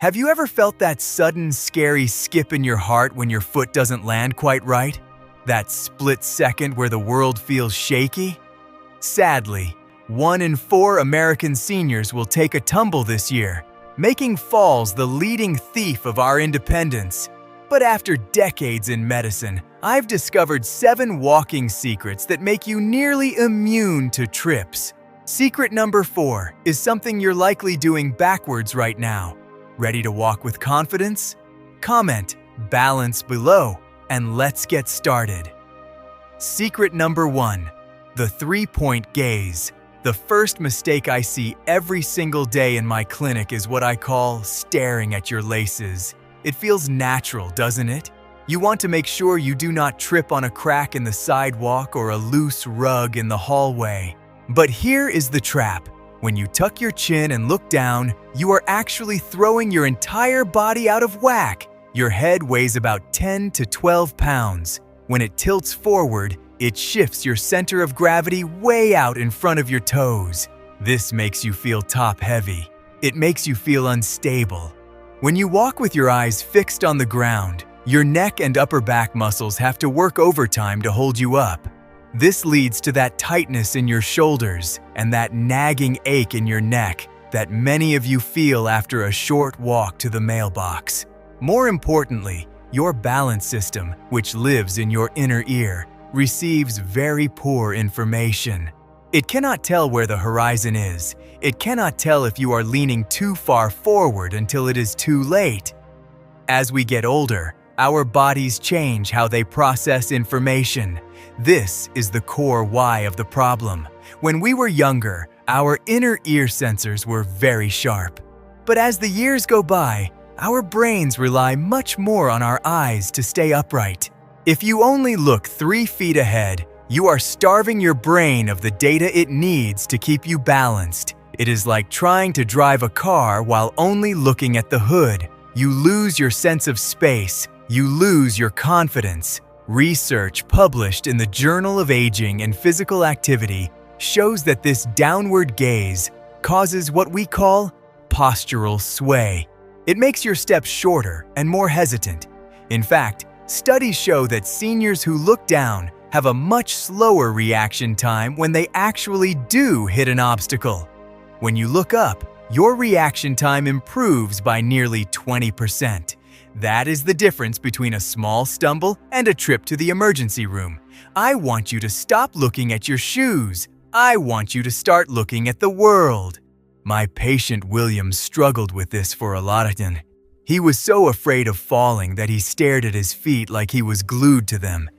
Have you ever felt that sudden, scary skip in your heart when your foot doesn't land quite right? That split second where the world feels shaky? Sadly, 1 in 4 American seniors will take a tumble this year, making falls the leading thief of our independence. But after decades in medicine, I've discovered 7 walking secrets that make you nearly immune to trips. Secret number 4 is something you're likely doing backwards right now. Ready to walk with confidence? Comment "balance" below and let's get started. Secret number 1, the 3-point gaze. The first mistake I see every single day in my clinic is what I call staring at your laces. It feels natural, doesn't it? You want to make sure you do not trip on a crack in the sidewalk or a loose rug in the hallway. But here is the trap. When you tuck your chin and look down, you are actually throwing your entire body out of whack. Your head weighs about 10 to 12 pounds. When it tilts forward, it shifts your center of gravity way out in front of your toes. This makes you feel top-heavy. It makes you feel unstable. When you walk with your eyes fixed on the ground, your neck and upper back muscles have to work overtime to hold you up. This leads to that tightness in your shoulders and that nagging ache in your neck that many of you feel after a short walk to the mailbox. More importantly, your balance system, which lives in your inner ear, receives very poor information. It cannot tell where the horizon is. It cannot tell if you are leaning too far forward until it is too late. As we get older, our bodies change how they process information. This is the core why of the problem. When we were younger, our inner ear sensors were very sharp. But as the years go by, our brains rely much more on our eyes to stay upright. If you only look 3 feet ahead, you are starving your brain of the data it needs to keep you balanced. It is like trying to drive a car while only looking at the hood. You lose your sense of space. You lose your confidence. Research published in the Journal of Aging and Physical Activity shows that this downward gaze causes what we call postural sway. It makes your steps shorter and more hesitant. In fact, studies show that seniors who look down have a much slower reaction time when they actually do hit an obstacle. When you look up, your reaction time improves by nearly 20%. That is the difference between a small stumble and a trip to the emergency room. I want you to stop looking at your shoes. I want you to start looking at the world. My patient William struggled with this for a lot of time. He was so afraid of falling that he stared at his feet like he was glued to them.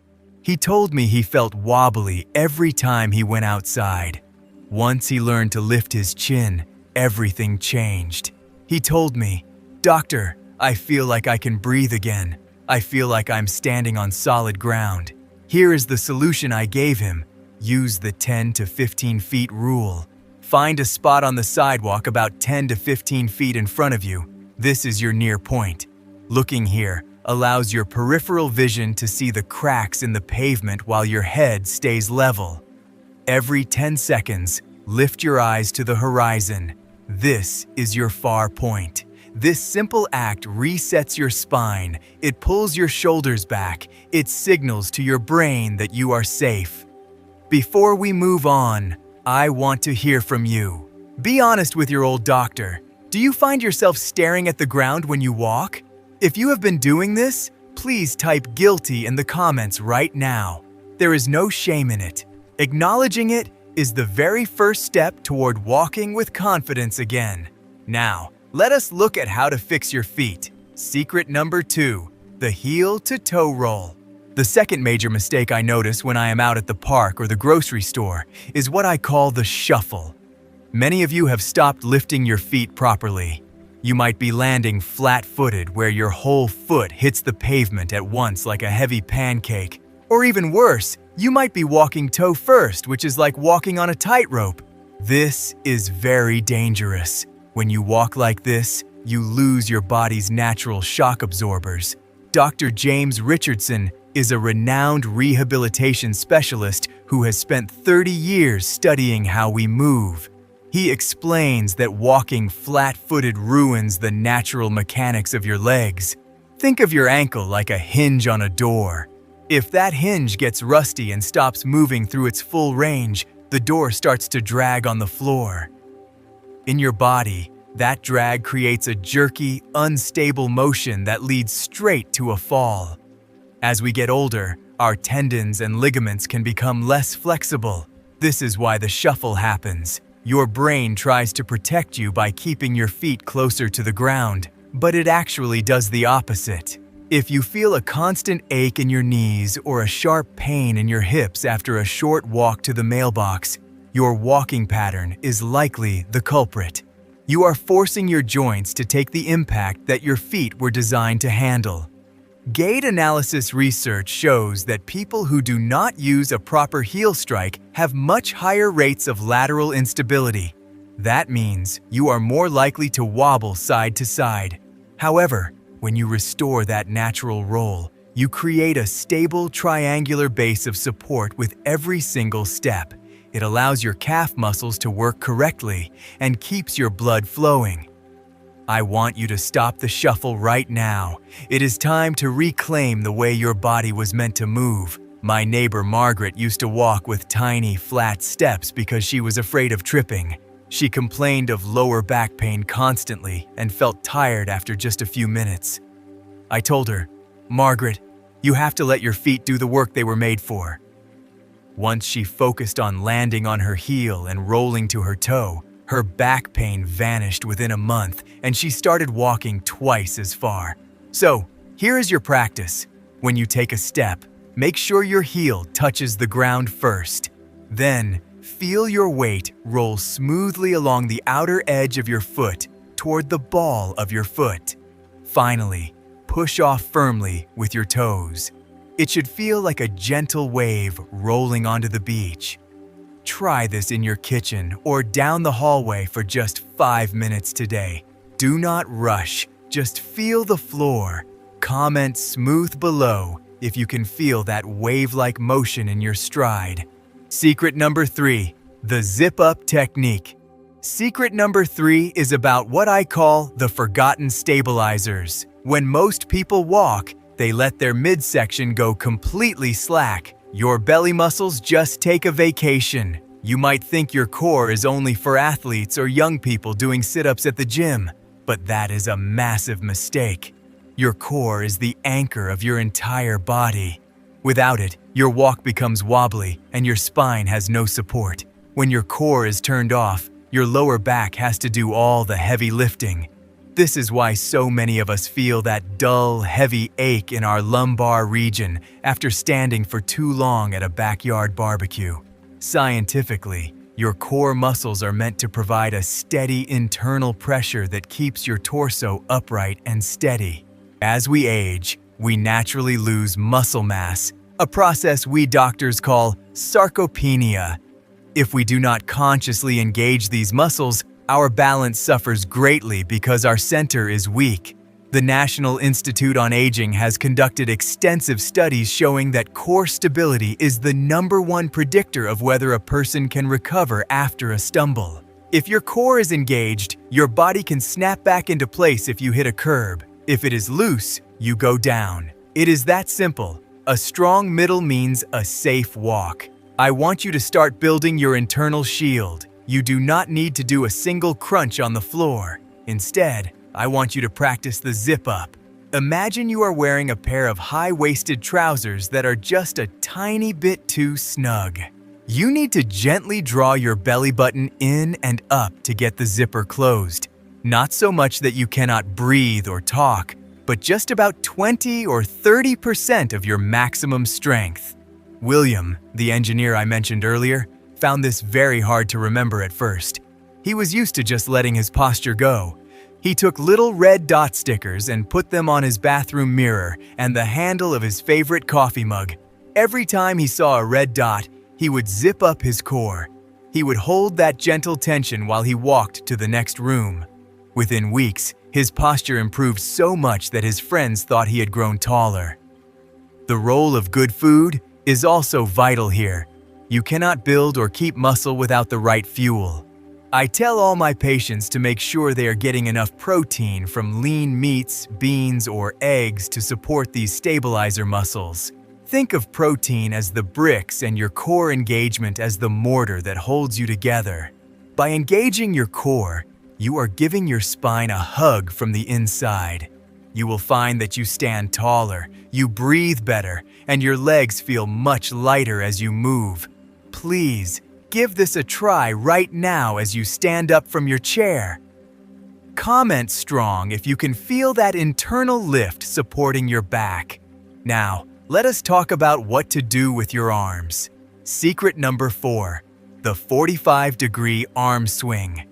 He told me he felt wobbly every time he went outside. Once he learned to lift his chin, everything changed. He told me, "Doctor, I feel like I can breathe again. I feel like I'm standing on solid ground." Here is the solution I gave him. Use the 10 to 15 feet rule. Find a spot on the sidewalk about 10 to 15 feet in front of you. This is your near point. Looking here allows your peripheral vision to see the cracks in the pavement while your head stays level. Every 10 seconds, lift your eyes to the horizon. This is your far point. This simple act resets your spine. It pulls your shoulders back. It signals to your brain that you are safe. Before we move on, I want to hear from you. Be honest with your old doctor. Do you find yourself staring at the ground when you walk? If you have been doing this, please type "guilty" in the comments right now. There is no shame in it. Acknowledging it is the very first step toward walking with confidence again. Now, let us look at how to fix your feet. Secret number 2, the heel-to-toe roll. The second major mistake I notice when I am out at the park or the grocery store is what I call the shuffle. Many of you have stopped lifting your feet properly. You might be landing flat-footed where your whole foot hits the pavement at once like a heavy pancake. Or even worse, you might be walking toe first, which is like walking on a tightrope. This is very dangerous. When you walk like this, you lose your body's natural shock absorbers. Dr. James Richardson is a renowned rehabilitation specialist who has spent 30 years studying how we move. He explains that walking flat-footed ruins the natural mechanics of your legs. Think of your ankle like a hinge on a door. If that hinge gets rusty and stops moving through its full range, the door starts to drag on the floor. In your body, that drag creates a jerky, unstable motion that leads straight to a fall. As we get older, our tendons and ligaments can become less flexible. This is why the shuffle happens. Your brain tries to protect you by keeping your feet closer to the ground, but it actually does the opposite. If you feel a constant ache in your knees or a sharp pain in your hips after a short walk to the mailbox, your walking pattern is likely the culprit. You are forcing your joints to take the impact that your feet were designed to handle. Gait analysis research shows that people who do not use a proper heel strike have much higher rates of lateral instability. That means you are more likely to wobble side to side. However, when you restore that natural roll, you create a stable triangular base of support with every single step. It allows your calf muscles to work correctly and keeps your blood flowing. I want you to stop the shuffle right now. It is time to reclaim the way your body was meant to move. My neighbor Margaret used to walk with tiny, flat steps because she was afraid of tripping. She complained of lower back pain constantly and felt tired after just a few minutes. I told her, "Margaret, you have to let your feet do the work they were made for." Once she focused on landing on her heel and rolling to her toe, her back pain vanished within a month and she started walking twice as far. So, here is your practice. When you take a step, make sure your heel touches the ground first. Then, feel your weight roll smoothly along the outer edge of your foot toward the ball of your foot. Finally, push off firmly with your toes. It should feel like a gentle wave rolling onto the beach. Try this in your kitchen or down the hallway for just 5 minutes today. Do not rush, just feel the floor. Comment smooth below if you can feel that wave-like motion in your stride. Secret number 3, the zip-up technique. Secret number 3 is about what I call the forgotten stabilizers. When most people walk, they let their midsection go completely slack. Your belly muscles just take a vacation. You might think your core is only for athletes or young people doing sit-ups at the gym, but that is a massive mistake. Your core is the anchor of your entire body. Without it, your walk becomes wobbly and your spine has no support. When your core is turned off, your lower back has to do all the heavy lifting. This is why so many of us feel that dull, heavy ache in our lumbar region after standing for too long at a backyard barbecue. Scientifically, your core muscles are meant to provide a steady internal pressure that keeps your torso upright and steady. As we age, we naturally lose muscle mass, a process we doctors call sarcopenia. If we do not consciously engage these muscles, our balance suffers greatly because our center is weak. The National Institute on Aging has conducted extensive studies showing that core stability is the #1 predictor of whether a person can recover after a stumble. If your core is engaged, your body can snap back into place if you hit a curb. If it is loose, you go down. It is that simple. A strong middle means a safe walk. I want you to start building your internal shield. You do not need to do a single crunch on the floor. Instead, I want you to practice the zip-up. Imagine you are wearing a pair of high-waisted trousers that are just a tiny bit too snug. You need to gently draw your belly button in and up to get the zipper closed. Not so much that you cannot breathe or talk, but just about 20 or 30% of your maximum strength. William, the engineer I mentioned earlier, found this very hard to remember at first. He was used to just letting his posture go. He took little red dot stickers and put them on his bathroom mirror and the handle of his favorite coffee mug. Every time he saw a red dot, he would zip up his core. He would hold that gentle tension while he walked to the next room. Within weeks, his posture improved so much that his friends thought he had grown taller. The role of good food is also vital here. You cannot build or keep muscle without the right fuel. I tell all my patients to make sure they are getting enough protein from lean meats, beans, or eggs to support these stabilizer muscles. Think of protein as the bricks and your core engagement as the mortar that holds you together. By engaging your core, you are giving your spine a hug from the inside. You will find that you stand taller, you breathe better, and your legs feel much lighter as you move. Please, give this a try right now as you stand up from your chair. Comment strong if you can feel that internal lift supporting your back. Now, let us talk about what to do with your arms. Secret number 4, the 45-degree arm swing.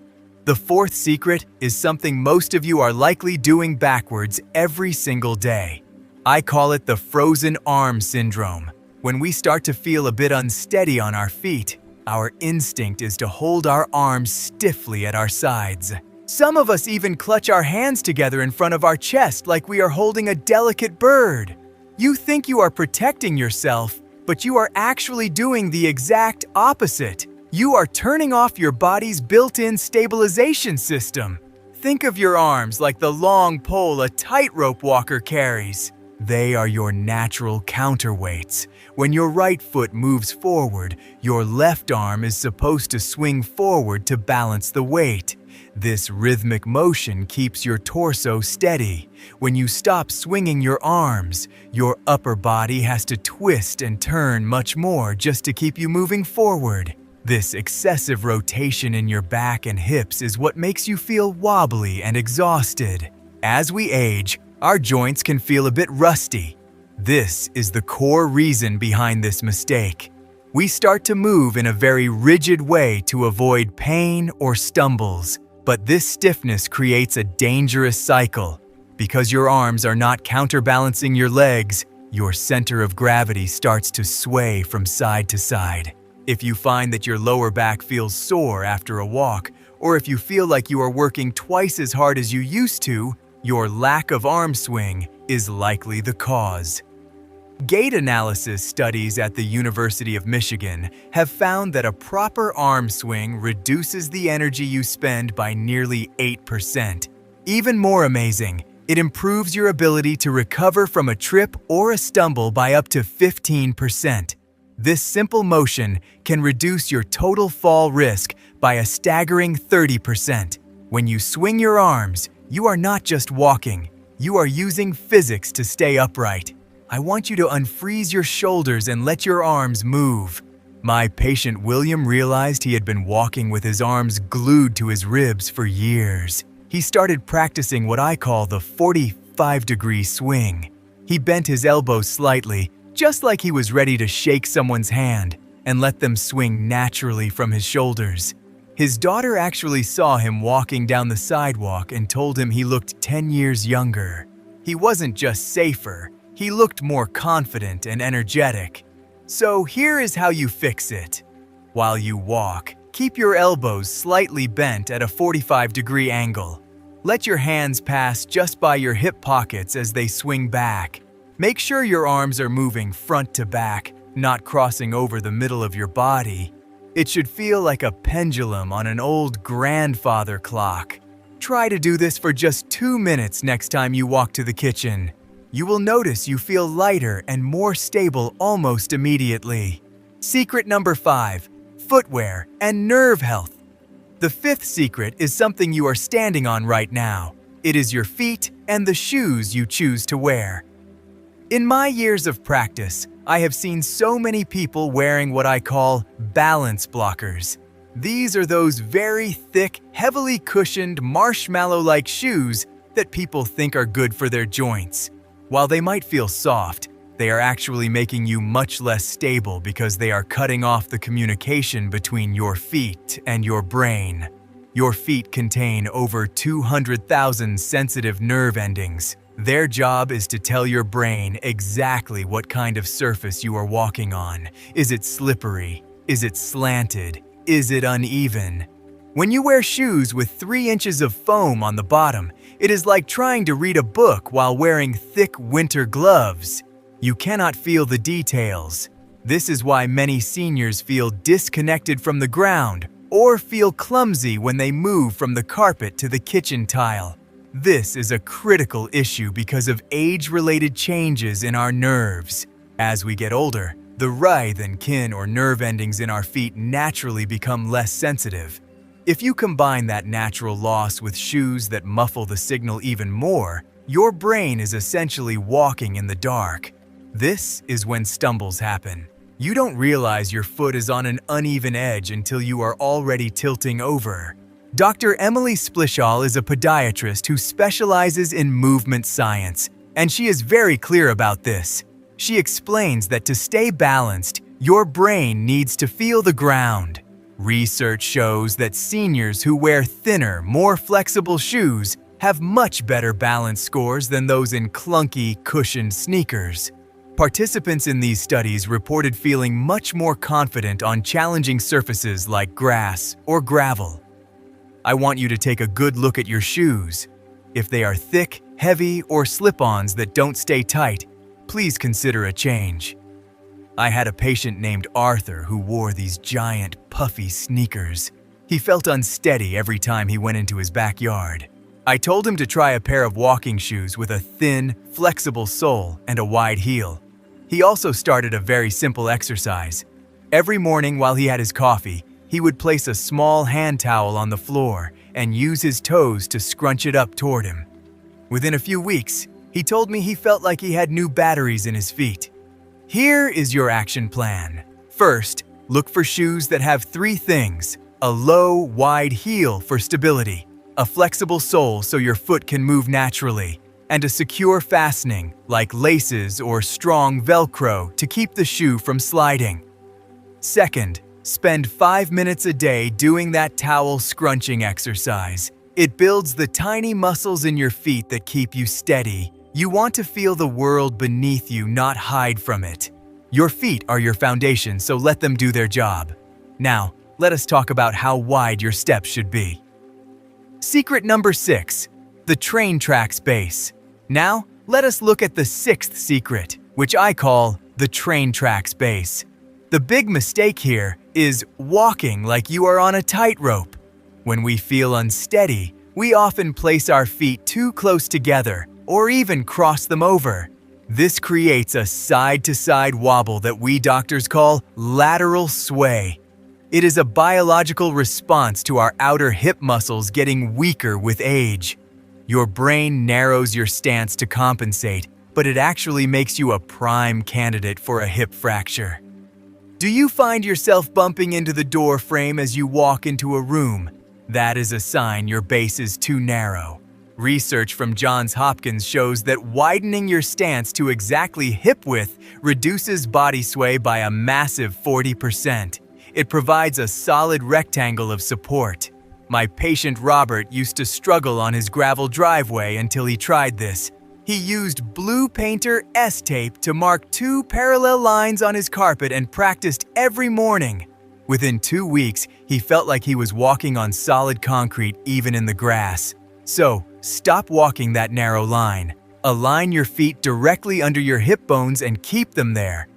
The fourth secret is something most of you are likely doing backwards every single day. I call it the frozen arm syndrome. When we start to feel a bit unsteady on our feet, our instinct is to hold our arms stiffly at our sides. Some of us even clutch our hands together in front of our chest like we are holding a delicate bird. You think you are protecting yourself, but you are actually doing the exact opposite. You are turning off your body's built-in stabilization system. Think of your arms like the long pole a tightrope walker carries. They are your natural counterweights. When your right foot moves forward, your left arm is supposed to swing forward to balance the weight. This rhythmic motion keeps your torso steady. When you stop swinging your arms, your upper body has to twist and turn much more just to keep you moving forward. This excessive rotation in your back and hips is what makes you feel wobbly and exhausted. As we age, our joints can feel a bit rusty. This is the core reason behind this mistake. We start to move in a very rigid way to avoid pain or stumbles, but this stiffness creates a dangerous cycle. Because your arms are not counterbalancing your legs, your center of gravity starts to sway from side to side. If you find that your lower back feels sore after a walk, or if you feel like you are working twice as hard as you used to, your lack of arm swing is likely the cause. Gait analysis studies at the University of Michigan have found that a proper arm swing reduces the energy you spend by nearly 8%. Even more amazing, it improves your ability to recover from a trip or a stumble by up to 15%. This simple motion can reduce your total fall risk by a staggering 30%. When you swing your arms, you are not just walking, you are using physics to stay upright. I want you to unfreeze your shoulders and let your arms move. My patient William realized he had been walking with his arms glued to his ribs for years. He started practicing what I call the 45-degree swing. He bent his elbows slightly, just like he was ready to shake someone's hand, and let them swing naturally from his shoulders. His daughter actually saw him walking down the sidewalk and told him he looked 10 years younger. He wasn't just safer, he looked more confident and energetic. So here is how you fix it. While you walk, keep your elbows slightly bent at a 45-degree angle. Let your hands pass just by your hip pockets as they swing back. Make sure your arms are moving front to back, not crossing over the middle of your body. It should feel like a pendulum on an old grandfather clock. Try to do this for just 2 minutes next time you walk to the kitchen. You will notice you feel lighter and more stable almost immediately. Secret number 5, footwear and nerve health. The fifth secret is something you are standing on right now. It is your feet and the shoes you choose to wear. In my years of practice, I have seen so many people wearing what I call balance blockers. These are those very thick, heavily cushioned, marshmallow-like shoes that people think are good for their joints. While they might feel soft, they are actually making you much less stable because they are cutting off the communication between your feet and your brain. Your feet contain over 200,000 sensitive nerve endings. Their job is to tell your brain exactly what kind of surface you are walking on. Is it slippery? Is it slanted? Is it uneven? When you wear shoes with 3 inches of foam on the bottom, it is like trying to read a book while wearing thick winter gloves. You cannot feel the details. This is why many seniors feel disconnected from the ground or feel clumsy when they move from the carpet to the kitchen tile. This is a critical issue because of age-related changes in our nerves. As we get older, the writhe and kin or nerve endings in our feet naturally become less sensitive. If you combine that natural loss with shoes that muffle the signal even more, your brain is essentially walking in the dark. This is when stumbles happen. You don't realize your foot is on an uneven edge until you are already tilting over. Dr. Emily Splishaw is a podiatrist who specializes in movement science, and she is very clear about this. She explains that to stay balanced, your brain needs to feel the ground. Research shows that seniors who wear thinner, more flexible shoes have much better balance scores than those in clunky, cushioned sneakers. Participants in these studies reported feeling much more confident on challenging surfaces like grass or gravel. I want you to take a good look at your shoes. If they are thick, heavy, or slip-ons that don't stay tight, please consider a change. I had a patient named Arthur who wore these giant, puffy sneakers. He felt unsteady every time he went into his backyard. I told him to try a pair of walking shoes with a thin, flexible sole and a wide heel. He also started a very simple exercise. Every morning while he had his coffee, he would place a small hand towel on the floor and use his toes to scrunch it up toward him. Within a few weeks, he told me he felt like he had new batteries in his feet. Here is your action plan. First, look for shoes that have 3 things: a low, wide heel for stability, a flexible sole so your foot can move naturally, and a secure fastening like laces or strong Velcro to keep the shoe from sliding. Second, spend 5 minutes a day doing that towel scrunching exercise. It builds the tiny muscles in your feet that keep you steady. You want to feel the world beneath you, not hide from it. Your feet are your foundation, so let them do their job. Now, let us talk about how wide your steps should be. Secret number 6, the train tracks base. Now, let us look at the 6th secret, which I call the train tracks base. The big mistake here is walking like you are on a tightrope. When we feel unsteady, we often place our feet too close together or even cross them over. This creates a side-to-side wobble that we doctors call lateral sway. It is a biological response to our outer hip muscles getting weaker with age. Your brain narrows your stance to compensate, but it actually makes you a prime candidate for a hip fracture. Do you find yourself bumping into the door frame as you walk into a room? That is a sign your base is too narrow. Research from Johns Hopkins shows that widening your stance to exactly hip width reduces body sway by a massive 40%. It provides a solid rectangle of support. My patient Robert used to struggle on his gravel driveway until he tried this. He used blue painter S-tape to mark 2 parallel lines on his carpet and practiced every morning. Within 2 weeks, he felt like he was walking on solid concrete even in the grass. So, stop walking that narrow line. Align your feet directly under your hip bones and keep them there.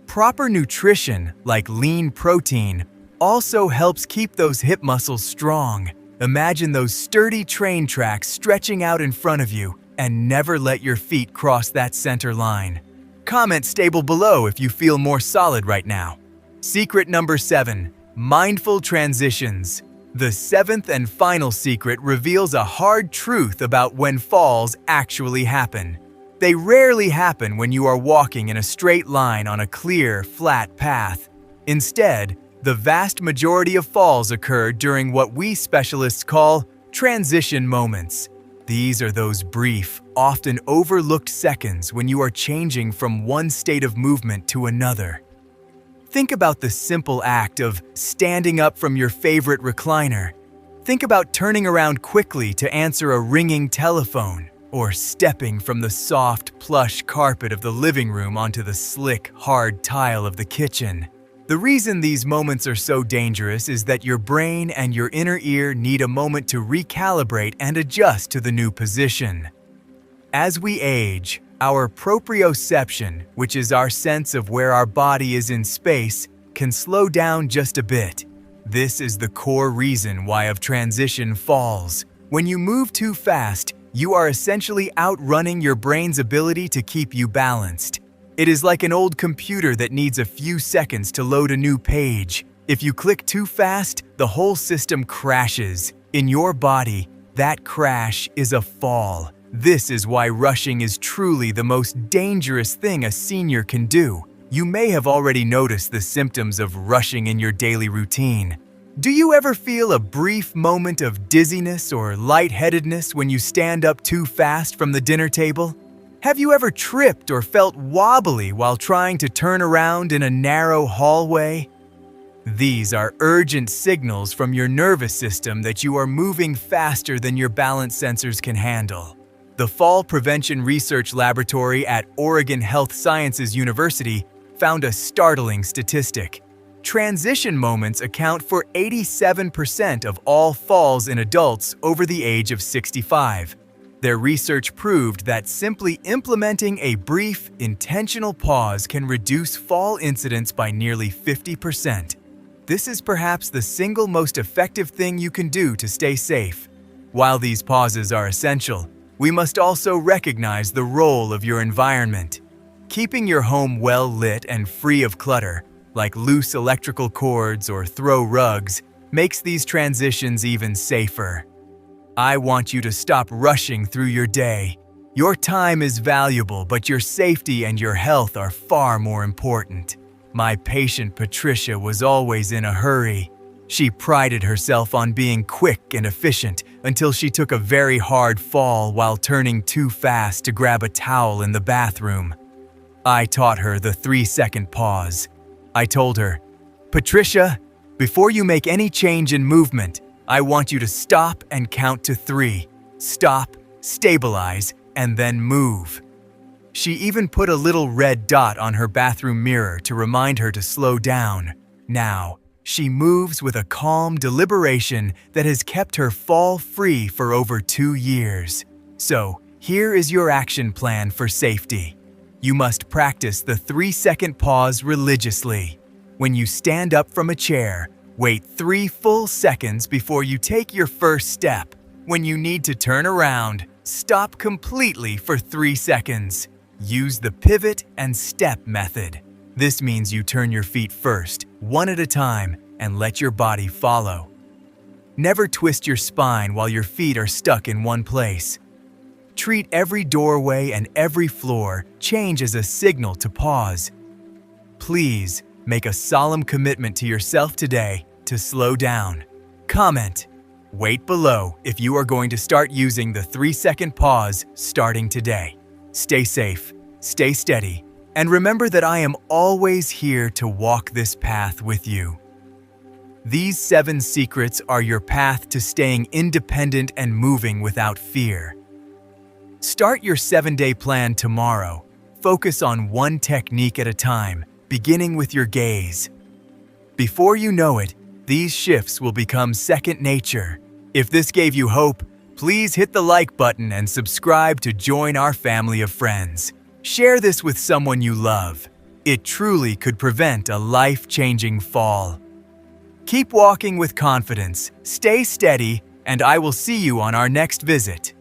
Proper nutrition, like lean protein, also helps keep those hip muscles strong. Imagine those sturdy train tracks stretching out in front of you, and never let your feet cross that center line. Comment stable below if you feel more solid right now. Secret number 7, mindful transitions. The 7th and final secret reveals a hard truth about when falls actually happen. They rarely happen when you are walking in a straight line on a clear, flat path. Instead, the vast majority of falls occur during what we specialists call transition moments. These are those brief, often overlooked seconds when you are changing from one state of movement to another. Think about the simple act of standing up from your favorite recliner. Think about turning around quickly to answer a ringing telephone, or stepping from the soft, plush carpet of the living room onto the slick, hard tile of the kitchen. The reason these moments are so dangerous is that your brain and your inner ear need a moment to recalibrate and adjust to the new position. As we age, our proprioception, which is our sense of where our body is in space, can slow down just a bit. This is the core reason why of transition falls. When you move too fast, you are essentially outrunning your brain's ability to keep you balanced. It is like an old computer that needs a few seconds to load a new page. If you click too fast, the whole system crashes. In your body, that crash is a fall. This is why rushing is truly the most dangerous thing a senior can do. You may have already noticed the symptoms of rushing in your daily routine. Do you ever feel a brief moment of dizziness or lightheadedness when you stand up too fast from the dinner table? Have you ever tripped or felt wobbly while trying to turn around in a narrow hallway? These are urgent signals from your nervous system that you are moving faster than your balance sensors can handle. The Fall Prevention Research Laboratory at Oregon Health Sciences University found a startling statistic. Transition moments account for 87% of all falls in adults over the age of 65. Their research proved that simply implementing a brief, intentional pause can reduce fall incidence by nearly 50%. This is perhaps the single most effective thing you can do to stay safe. While these pauses are essential, we must also recognize the role of your environment. Keeping your home well lit and free of clutter, like loose electrical cords or throw rugs, makes these transitions even safer. I want you to stop rushing through your day. Your time is valuable, but your safety and your health are far more important. My patient Patricia was always in a hurry. She prided herself on being quick and efficient until she took a very hard fall while turning too fast to grab a towel in the bathroom. I taught her the 3-second pause. I told her, "Patricia, before you make any change in movement, I want you to stop and count to 3. Stop, stabilize, and then move." She even put a little red dot on her bathroom mirror to remind her to slow down. Now, she moves with a calm deliberation that has kept her fall-free for over 2 years. So, here is your action plan for safety. You must practice the 3-second pause religiously. When you stand up from a chair, wait 3 full seconds before you take your first step. When you need to turn around, stop completely for 3 seconds. Use the pivot and step method. This means you turn your feet first, one at a time, and let your body follow. Never twist your spine while your feet are stuck in one place. Treat every doorway and every floor change as a signal to pause. Please make a solemn commitment to yourself today to slow down. Comment. Wait below if you are going to start using the 3-second pause starting today. Stay safe, stay steady, and remember that I am always here to walk this path with you. These 7 secrets are your path to staying independent and moving without fear. Start your 7-day plan tomorrow. Focus on one technique at a time, beginning with your gaze. Before you know it, these shifts will become second nature. If this gave you hope, please hit the like button and subscribe to join our family of friends. Share this with someone you love. It truly could prevent a life-changing fall. Keep walking with confidence, stay steady, and I will see you on our next visit.